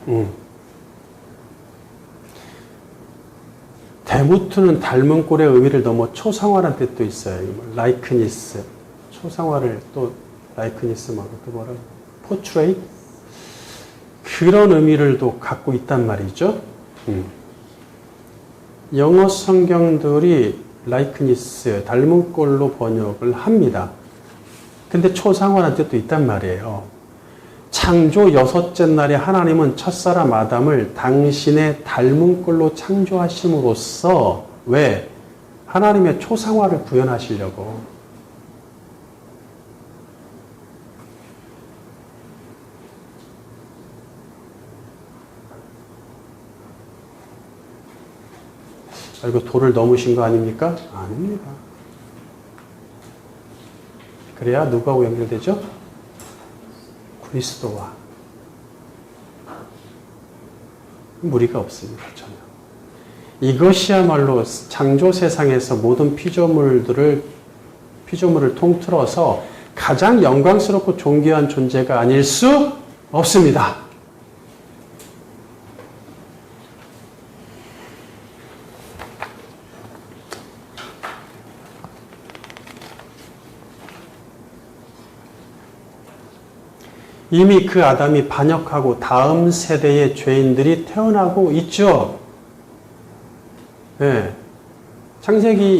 데모트는 닮은 꼴의 의미를 넘어 초상화라는 뜻도 있어요. 라이크니스. 초상화를 또 라이크니스하고 또 뭐라 포트레이트? 그런 의미를 또 갖고 있단 말이죠. 영어 성경들이 라이크니스, 닮은 꼴로 번역을 합니다. 근데 초상화라는 뜻도 있단 말이에요. 창조 여섯째 날에 하나님은 첫사람 아담을 당신의 닮은 꼴로 창조하심으로써 왜? 하나님의 초상화를 구현하시려고. 이거 도를 넘으신 거 아닙니까? 아닙니다. 그래야 누구하고 연결되죠? 그리스도와. 무리가 없습니다. 전혀. 이것이야말로 창조 세상에서 모든 피조물을 통틀어서 가장 영광스럽고 존귀한 존재가 아닐 수 없습니다. 이미 그 아담이 반역하고 다음 세대의 죄인들이 태어나고 있죠. 네. 창세기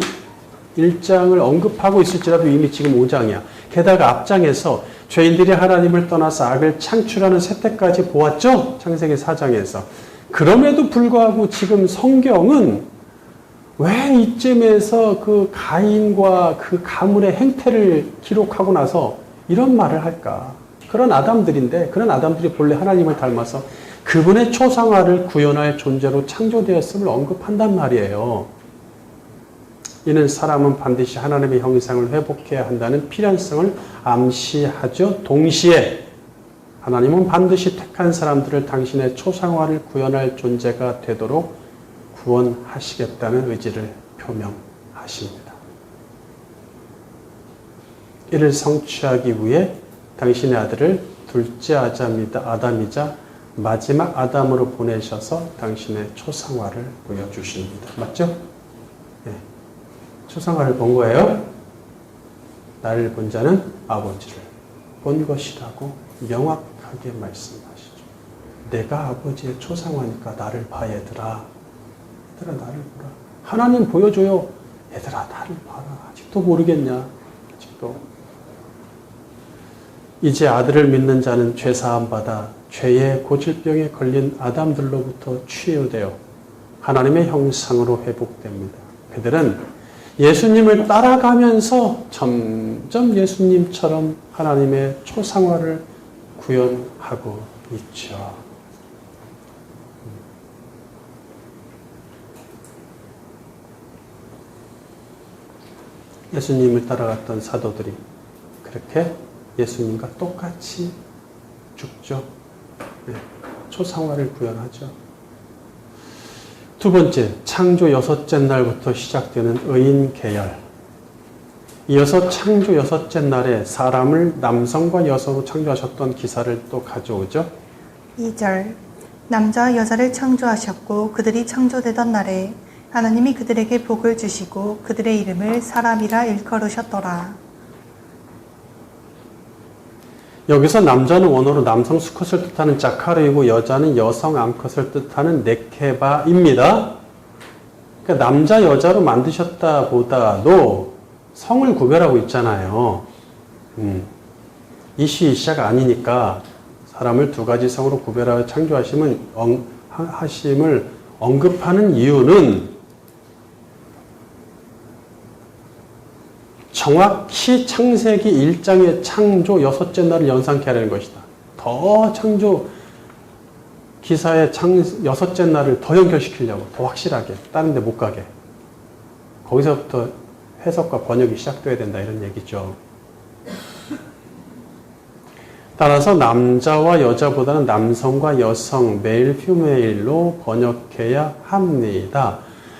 1장을 언급하고 있을지라도 이미 지금 5장이야. 게다가 앞장에서 죄인들이 하나님을 떠나서 악을 창출하는 세태까지 보았죠. 창세기 4장에서. 그럼에도 불구하고 지금 성경은 왜 이쯤에서 그 가인과 그 가문의 행태를 기록하고 나서 이런 말을 할까? 그런 아담들인데, 그런 아담들이 본래 하나님을 닮아서 그분의 초상화를 구현할 존재로 창조되었음을 언급한단 말이에요. 이는 사람은 반드시 하나님의 형상을 회복해야 한다는 필연성을 암시하죠. 동시에 하나님은 반드시 택한 사람들을 당신의 초상화를 구현할 존재가 되도록 구원하시겠다는 의지를 표명하십니다. 이를 성취하기 위해 당신의 아들을 둘째 아담이자 마지막 아담으로 보내셔서 당신의 초상화를 보여주십니다. 맞죠? 네. 초상화를 본 거예요. 나를 본 자는 아버지를 본 것이라고 명확하게 말씀하시죠. 내가 아버지의 초상화니까 나를 봐, 얘들아. 얘들아, 나를 보라. 하나님 보여줘요. 얘들아, 나를 봐라. 아직도 모르겠냐? 아직도. 이제 아들을 믿는 자는 죄사함 받아 죄의 고질병에 걸린 아담들로부터 치유되어 하나님의 형상으로 회복됩니다. 그들은 예수님을 따라가면서 점점 예수님처럼 하나님의 초상화를 구현하고 있죠. 예수님을 따라갔던 사도들이 그렇게 예수님과 똑같이 죽죠. 네, 초상화를 구현하죠. 두 번째, 창조 6째 날부터 시작되는 의인 계열. 이어서 창조 6째 날에 사람을 남성과 여성으로 창조하셨던 기사를 또 가져오죠. 2절 남자와 여자를 창조하셨고 그들이 창조되던 날에 하나님이 그들에게 복을 주시고 그들의 이름을 사람이라 일컬으셨더라. 여기서 남자는 원어로 남성 수컷을 뜻하는 자카르이고 여자는 여성 암컷을 뜻하는 네케바입니다. 그러니까 남자 여자로 만드셨다 보다도 성을 구별하고 있잖아요. 이시 이샤가 아니니까 사람을 두 가지 성으로 구별하여 창조하심을 언급하는 이유는 정확히 창세기 1장의 창조 6째 날을 연상케 하려는 것이다. 더 창조 기사의 6째 날을 더 연결시키려고, 더 확실하게, 다른 데 못 가게. 거기서부터 해석과 번역이 시작돼야 된다, 이런 얘기죠. 따라서 남자와 여자보다는 남성과 여성, 메일, 휴메일로 번역해야 합니다.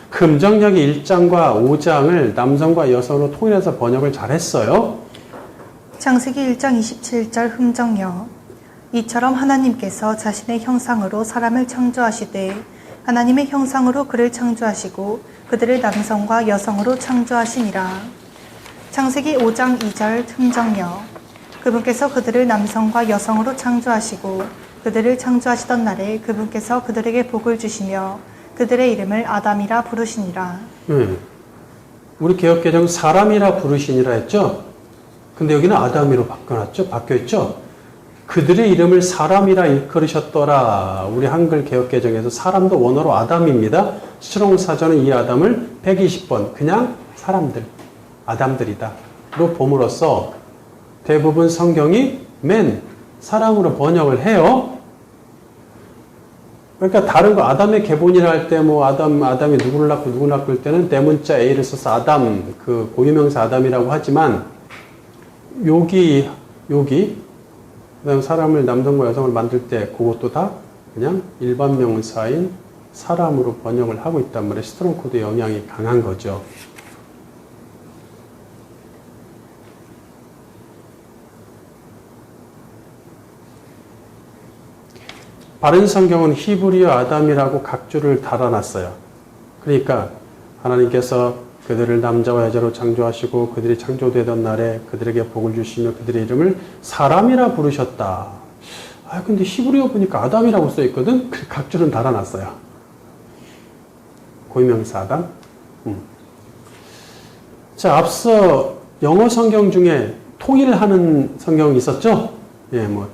금정역이 1장과 5장을 남성과 여성으로 통일해서 번역을 잘했어요. 창세기 1장 27절 흠정역 이처럼 하나님께서 자신의 형상으로 사람을 창조하시되 하나님의 형상으로 그를 창조하시고 그들을 남성과 여성으로 창조하시니라. 창세기 5장 2절 흠정역 그분께서 그들을 남성과 여성으로 창조하시고 그들을 창조하시던 날에 그분께서 그들에게 복을 주시며 그들의 이름을 아담이라 부르시니라. 우리 개역개정 사람이라 부르시니라 했죠? 근데 여기는 아담이로 바뀌었죠? 그들의 이름을 사람이라 일컬으셨더라. 우리 한글 개역개정에서 사람도 원어로 아담입니다. 수롱사전은 이 아담을 120번 그냥 사람들, 아담들이다 로 봄으로써 대부분 성경이 사람으로 번역을 해요. 그러니까 다른 거 아담의 계본이라 할 때 뭐 아담이 누구를 낳을 때는 대문자 A를 써서 아담, 그 고유명사 아담이라고 하지만 여기 그다음 사람을 남성과 여성을 만들 때 그것도 다 그냥 일반 명사인 사람으로 번역을 하고 있단 말이에요. 스트롱 코드 영향이 강한 거죠. 바른 성경은 히브리어 아담이라고 각주를 달아놨어요. 그러니까 하나님께서 그들을 남자와 여자로 창조하시고 그들이 창조되던 날에 그들에게 복을 주시며 그들의 이름을 사람이라 부르셨다. 근데 히브리어 보니까 아담이라고 써있거든? 그 각주는 달아놨어요. 고유명사 아담. 자, 앞서 영어 성경 중에 통일하는 성경이 있었죠?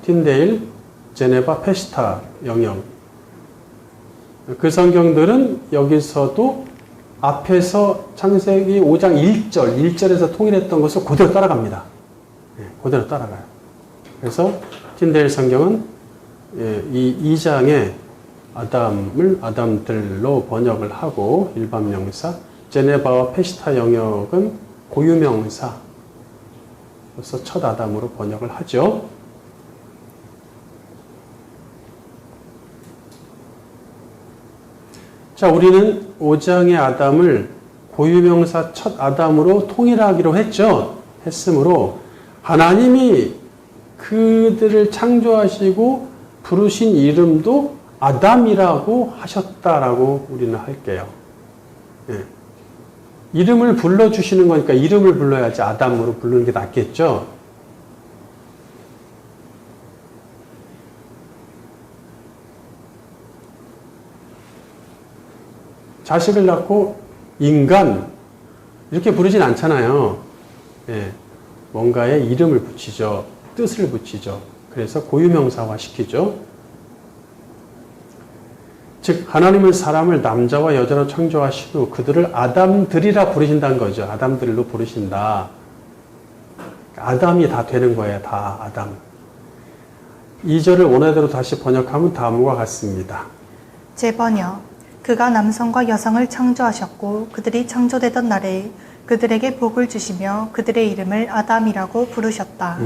틴데일, 제네바, 페시타 영역. 그 성경들은 여기서도 앞에서 창세기 5장 1절에서 통일했던 것을 그대로 따라갑니다. 그대로 따라가요. 그래서 틴데일 성경은 이 2장에 아담을 아담들로 번역을 하고 일반 명사, 제네바와 페시타 영역은 고유명사로서 첫 아담으로 번역을 하죠. 자, 우리는 5장의 아담을 고유명사 첫 아담으로 통일하기로 했으므로 하나님이 그들을 창조하시고 부르신 이름도 아담이라고 하셨다라고 우리는 할게요. 예. 이름을 불러주시는 거니까 이름을 불러야지 아담으로 부르는 게 낫겠죠. 자식을 낳고 인간 이렇게 부르진 않잖아요. 예. 뭔가에 이름을 붙이죠. 뜻을 붙이죠. 그래서 고유명사화 시키죠. 즉 하나님은 사람을 남자와 여자로 창조하신 후 그들을 아담들이라 부르신다는 거죠. 아담들로 부르신다. 아담이 다 되는 거예요. 다 아담. 2절을 원어대로 다시 번역하면 다음과 같습니다. 재번역. 그가 남성과 여성을 창조하셨고 그들이 창조되던 날에 그들에게 복을 주시며 그들의 이름을 아담이라고 부르셨다.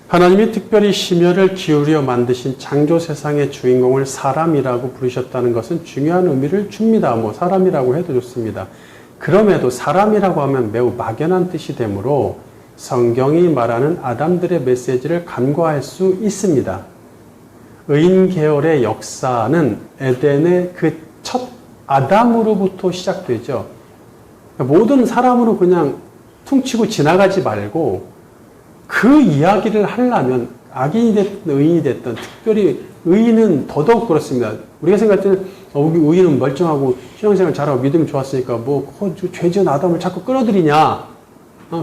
하나님이 특별히 심혈을 기울여 만드신 창조 세상의 주인공을 사람이라고 부르셨다는 것은 중요한 의미를 줍니다. 사람이라고 해도 좋습니다. 그럼에도 사람이라고 하면 매우 막연한 뜻이 되므로 성경이 말하는 아담들의 메시지를 간과할 수 있습니다. 의인 계열의 역사는 에덴의 그 첫 아담으로부터 시작되죠. 모든 사람으로 그냥 퉁치고 지나가지 말고 그 이야기를 하려면 악인이 됐든 의인이 됐든 특별히 의인은 더더욱 그렇습니다. 우리가 생각할 때는 의인은 멀쩡하고 신앙생활 잘하고 믿음이 좋았으니까 죄 지은 아담을 자꾸 끌어들이냐.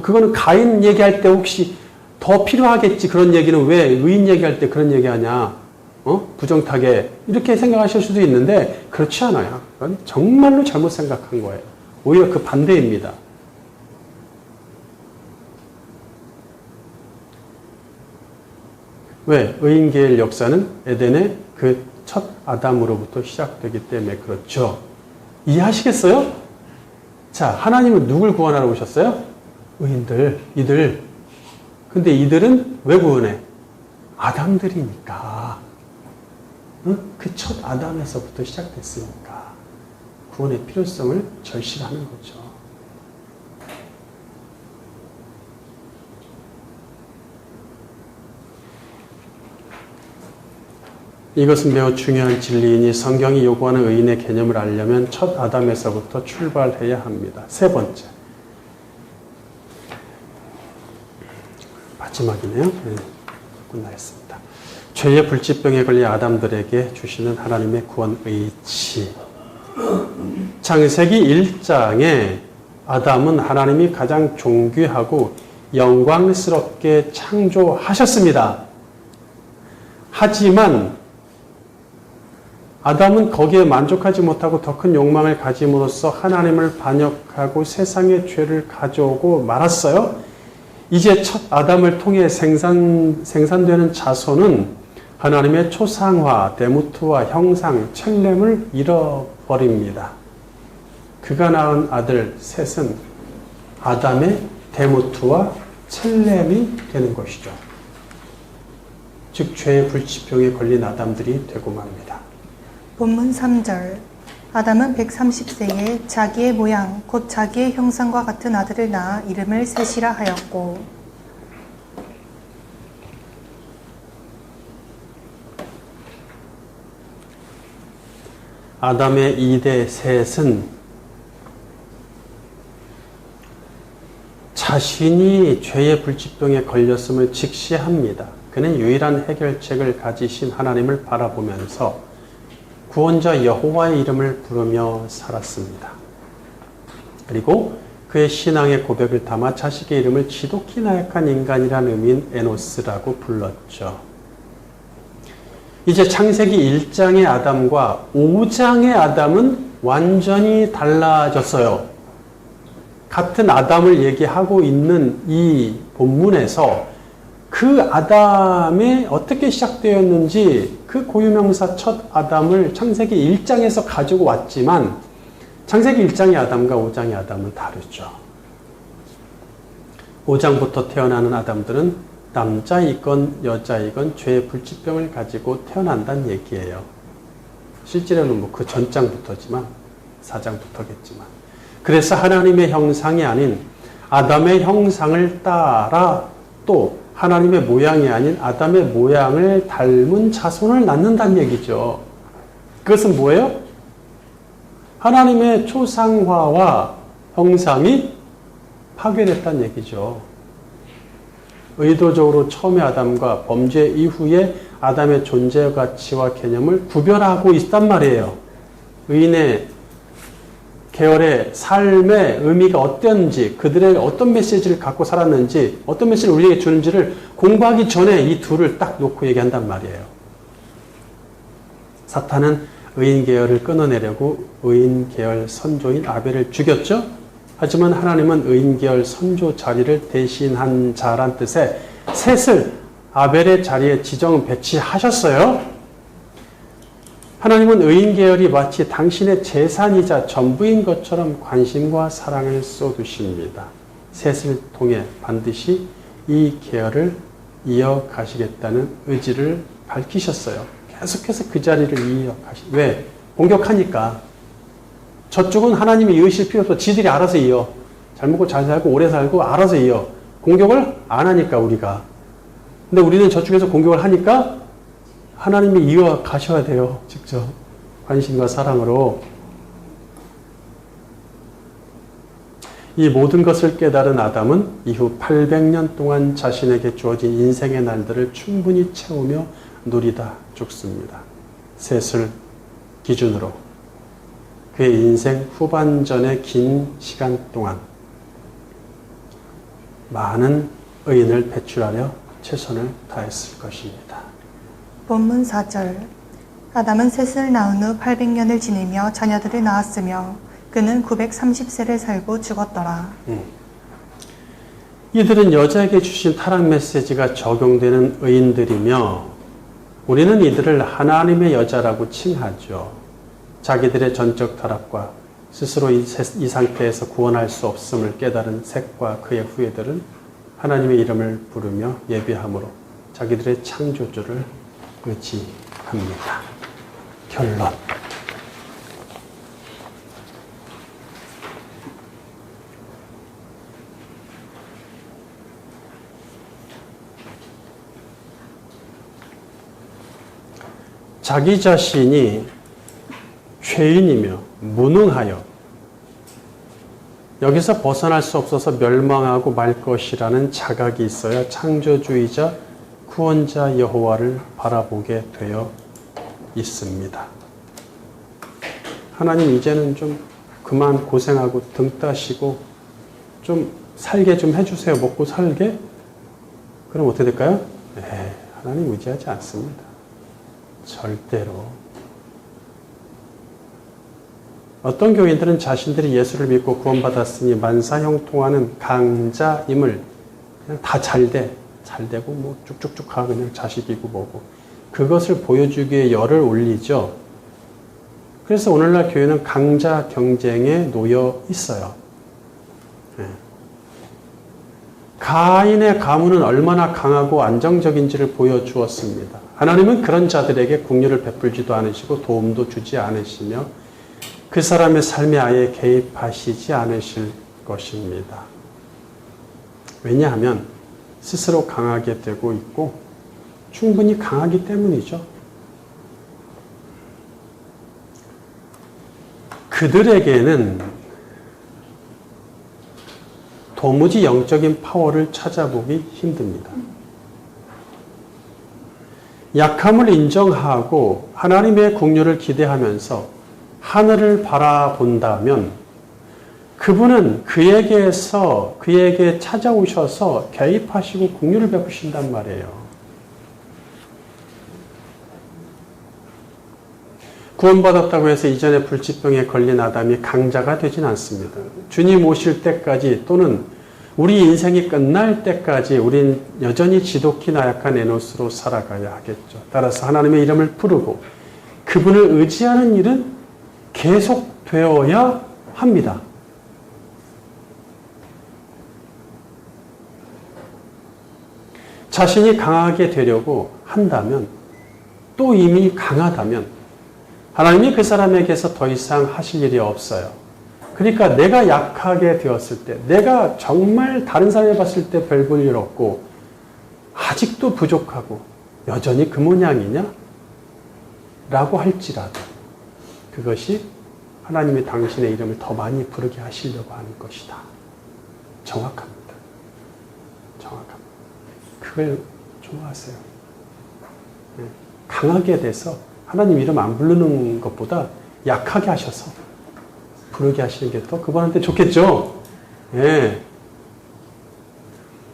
그거는 가인 얘기할 때 혹시 더 필요하겠지. 그런 얘기는 왜 의인 얘기할 때 그런 얘기하냐. 부정타게 이렇게 생각하실 수도 있는데 그렇지 않아요. 그건 정말로 잘못 생각한 거예요. 오히려 그 반대입니다. 왜? 의인계의 역사는 에덴의 그 첫 아담으로부터 시작되기 때문에 그렇죠. 이해하시겠어요? 자, 하나님은 누굴 구원하러 오셨어요? 의인들, 이들. 근데 이들은 왜 구원해? 아담들이니까. 그 첫 아담에서부터 시작됐으니까 구원의 필요성을 절실하는 거죠. 이것은 매우 중요한 진리이니 성경이 요구하는 의인의 개념을 알려면 첫 아담에서부터 출발해야 합니다. 세 번째. 마지막이네요. 네, 끝나겠습니다. 죄의 불치병에 걸린 아담들에게 주시는 하나님의 구원 의지. 창세기 1장에 아담은 하나님이 가장 존귀하고 영광스럽게 창조하셨습니다. 하지만 아담은 거기에 만족하지 못하고 더 큰 욕망을 가짐으로써 하나님을 반역하고 세상의 죄를 가져오고 말았어요. 이제 첫 아담을 통해 생산되는 자손은 하나님의 초상화, 데무트와 형상, 첼렘을 잃어버립니다. 그가 낳은 아들 셋은 아담의 데무트와 첼렘이 되는 것이죠. 즉 죄의 불치병에 걸린 아담들이 되고 맙니다. 본문 3절. 아담은 130세에 자기의 모양 곧 자기의 형상과 같은 아들을 낳아 이름을 셋이라 하였고. 아담의 2대 셋은 자신이 죄의 불치병에 걸렸음을 직시합니다. 그는 유일한 해결책을 가지신 하나님을 바라보면서 구원자 여호와의 이름을 부르며 살았습니다. 그리고 그의 신앙의 고백을 담아 자식의 이름을 지독히 나약한 인간이라는 의미인 에노스라고 불렀죠. 이제 창세기 1장의 아담과 5장의 아담은 완전히 달라졌어요. 같은 아담을 얘기하고 있는 이 본문에서 그 그 아담이 어떻게 시작되었는지 그 고유명사 첫 아담을 창세기 1장에서 가지고 왔지만 창세기 1장의 아담과 5장의 아담은 다르죠. 5장부터 태어나는 아담들은 남자이건 여자이건 죄의 불치병을 가지고 태어난다는 얘기예요. 실제로는 뭐 그 전장부터지만 4장부터겠지만 그래서 하나님의 형상이 아닌 아담의 형상을 따라 또 하나님의 모양이 아닌 아담의 모양을 닮은 자손을 낳는다는 얘기죠. 그것은 뭐예요? 하나님의 초상화와 형상이 파괴됐다는 얘기죠. 의도적으로 처음의 아담과 범죄 이후에 아담의 존재 가치와 개념을 구별하고 있단 말이에요. 의인의 계열의 삶의 의미가 어땠는지, 그들의 어떤 메시지를 갖고 살았는지, 어떤 메시지를 우리에게 주는지를 공부하기 전에 이 둘을 딱 놓고 얘기한단 말이에요. 사탄은 의인 계열을 끊어내려고 의인 계열 선조인 아벨을 죽였죠. 하지만 하나님은 의인 계열 선조 자리를 대신한 자란 뜻의 셋을 아벨의 자리에 지정 배치하셨어요. 하나님은 의인 계열이 마치 당신의 재산이자 전부인 것처럼 관심과 사랑을 쏟으십니다. 셋을 통해 반드시 이 계열을 이어가시겠다는 의지를 밝히셨어요. 계속해서 그 자리를 왜? 공격하니까. 저쪽은 하나님이 이으실 필요 없어. 지들이 알아서 이어. 잘 먹고 잘 살고 오래 살고 알아서 이어. 공격을 안 하니까 우리가. 근데 우리는 저쪽에서 공격을 하니까 하나님이 이어가셔야 돼요. 직접 관심과 사랑으로. 이 모든 것을 깨달은 아담은 이후 800년 동안 자신에게 주어진 인생의 날들을 충분히 채우며 누리다 죽습니다. 셋을 기준으로 그의 인생 후반전의 긴 시간 동안 많은 의인을 배출하려 최선을 다했을 것입니다. 본문 4절. 아담은 셋을 낳은 후 800년을 지내며 자녀들을 낳았으며 그는 930세를 살고 죽었더라. 이들은 여자에게 주신 타락 메시지가 적용되는 의인들이며 우리는 이들을 하나님의 여자라고 칭하죠. 자기들의 전적 타락과 스스로 이 상태에서 구원할 수 없음을 깨달은 셋과 그의 후예들은 하나님의 이름을 부르며 예배함으로 자기들의 창조주를 의지합니다. 결론. 자기 자신이 죄인이며 무능하여 여기서 벗어날 수 없어서 멸망하고 말 것이라는 자각이 있어야 창조주이자 구원자 여호와를 바라보게 되어 있습니다. 하나님 이제는 좀 그만 고생하고 등 따시고 좀 살게 좀 해주세요. 먹고 살게? 그럼 어떻게 될까요? 하나님 의지하지 않습니다. 절대로. 어떤 교인들은 자신들이 예수를 믿고 구원받았으니 만사형통하는 강자임을 그냥 다 잘되고 뭐 쭉쭉쭉 가 그냥 자식이고 뭐고 그것을 보여주기 위해 열을 올리죠. 그래서 오늘날 교회는 강자 경쟁에 놓여 있어요. 가인의 가문은 얼마나 강하고 안정적인지를 보여주었습니다. 하나님은 그런 자들에게 긍휼을 베풀지도 않으시고 도움도 주지 않으시며 그 사람의 삶에 아예 개입하시지 않으실 것입니다. 왜냐하면 스스로 강하게 되고 있고 충분히 강하기 때문이죠. 그들에게는 도무지 영적인 파워를 찾아보기 힘듭니다. 약함을 인정하고 하나님의 긍휼을 기대하면서 하늘을 바라본다면 그분은 그에게 찾아오셔서 개입하시고 긍휼을 베푸신단 말이에요. 구원받았다고 해서 이전에 불치병에 걸린 아담이 강자가 되진 않습니다. 주님 오실 때까지 또는 우리 인생이 끝날 때까지 우린 여전히 지독히 나약한 에노스로 살아가야 하겠죠. 따라서 하나님의 이름을 부르고 그분을 의지하는 일은 계속되어야 합니다. 자신이 강하게 되려고 한다면, 또 이미 강하다면 하나님이 그 사람에게서 더 이상 하실 일이 없어요. 그러니까 내가 약하게 되었을 때, 내가 정말 다른 사람이 봤을 때 별 볼 일 없고 아직도 부족하고 여전히 그 모양이냐? 라고 할지라도 그것이 하나님이 당신의 이름을 더 많이 부르게 하시려고 하는 것이다. 정확합니다. 정확합니다. 그걸 좋아하세요. 네. 강하게 돼서 하나님 이름 안 부르는 것보다 약하게 하셔서 부르게 하시는 게 더 그분한테 좋겠죠. 예.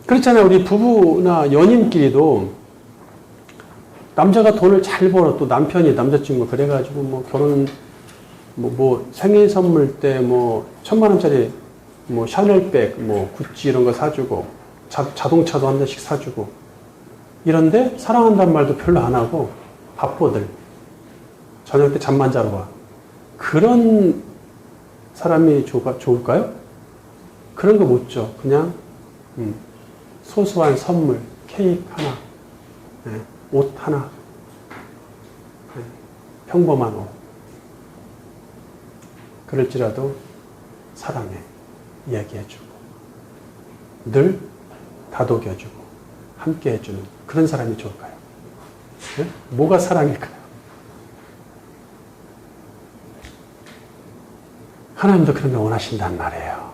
그렇잖아요. 우리 부부나 연인끼리도 남자가 돈을 잘 벌어, 또 남편이 남자친구 그래가지고 뭐 결혼 뭐 생일 선물 때 뭐 1,000만 원짜리 뭐 샤넬백 뭐 구찌 이런 거 사주고 자동차도 한 대씩 사주고 이런데 사랑한다는 말도 별로 안 하고 바쁘들 저녁 때 잠만 자러 와. 그런 사람이 좋을까요? 그런 거 못 줘. 그냥 소소한 선물, 케이크 하나, 네, 옷 하나, 네, 평범한 옷. 그럴지라도 사랑해, 이야기해주고 늘 다독여주고 함께 해주는 그런 사람이 좋을까요? 네? 뭐가 사랑일까요? 하나님도 그런 거 원하신단 말이에요.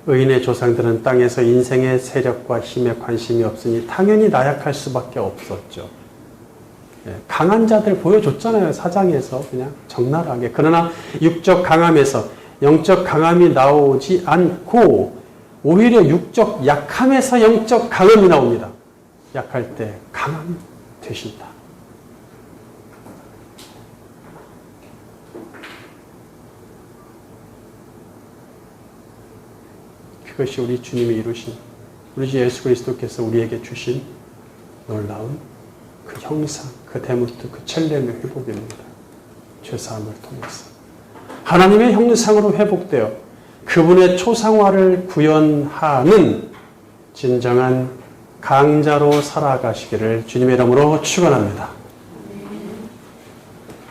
의인의 조상들은 땅에서 인생의 세력과 힘에 관심이 없으니 당연히 나약할 수밖에 없었죠. 강한 자들 보여줬잖아요. 사장에서 그냥 적나라하게. 그러나 육적 강함에서 영적 강함이 나오지 않고 오히려 육적 약함에서 영적 강함이 나옵니다. 약할 때 강함 되신다. 그것이 우리 주님이 이루신, 우리 주 예수 그리스도께서 우리에게 주신 놀라운 그 형상, 그 데모트, 그 첼렘의 회복입니다. 죄사함을 통해서. 하나님의 형상으로 회복되어 그분의 초상화를 구현하는 진정한 강자로 살아가시기를 주님의 이름으로 축원합니다.